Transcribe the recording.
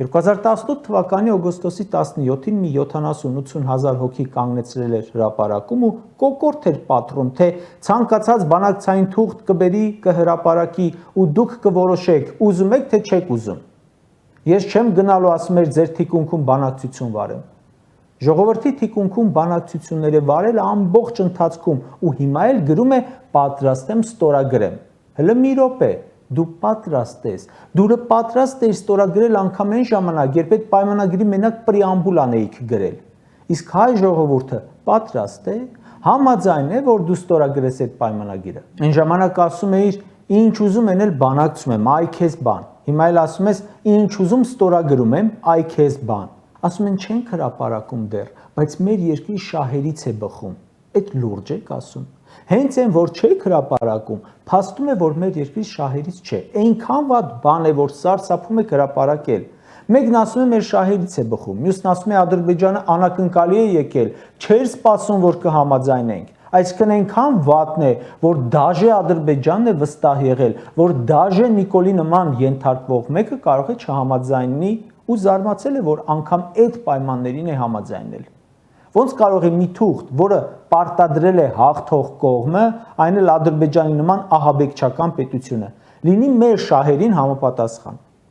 2018 թվականի օգոստոսի 17-ին մի 70-80 հազար հոգի կանգնեցրել էր հրապարակում ու կոկորդ էր պատռում, թե ցանկացած բանակցային թուղթ կբերի, կհրապարակի ու դուք կորոշեք, ուզում եք թե չեք ուզում։ Ես չեմ գնալու, ասում էր, ձեր թիկունքում բանակցություն վարեմ։ Ժողովրդի թիկունքում բանակցությունները վարելը ամբողջ ընթացքում ու հիմա էլ գրում է պատրաստ եմ ստորագրեմ։ Հələ մի րոպե, դու պատրաստ ես, դու պատրաստ ես ստորագրել անգամ այն ժամանակ, երբ այդ պայմանագրի մենակ պրեամբուլ անեիք գրել։ Իսկ հայ ժողովուրդը պատրաստ է, համաձայն է, որ դու ստորագրես այդ պայմանագիրը։ Այն ժամանակ ասում էիր, ինչ ուզում են էլ բանակցում եմ, այ քեզ բան։ Հիմա էլ ասում ես, ինչ ուզում ստորագրում եմ, այ քեզ բան։ Ասում են չենք հրապարակում դեռ, բայց մեր երկրի շահերից է բխում։ Այդ լուրջ եք ասում։ Հենց այն, որ չեք հրապարակում, փաստում է, որ մեր երկրի շահերից չէ։ Այնքան վատ բան է, որ սարսափում եք հրապարակել։ Մեկն ասում է մեր շահերից է բխում, մյուսն ասում է Ադրբեջանը անակնկալի է եկել, չէր սպասում, որ կհամաձայնենք։ Այսինքն այնքան վատն է, որ դաժե Ադրբեջանն է վստահ եղել, որ դաժե Նիկոլի նման ենթարկվող մեկը կարող է չհամաձայնի ու զարմացել է, որ անգամ այդ պայմաններին է համաձայնել։ Ոնց կարող է մի թուղթ, որը պարտադրել է հաղթող կողմը, այն էլ Ադրբեջանի նման ահաբեկչական պետությունը, լինի մեր շահերին համապատասխան։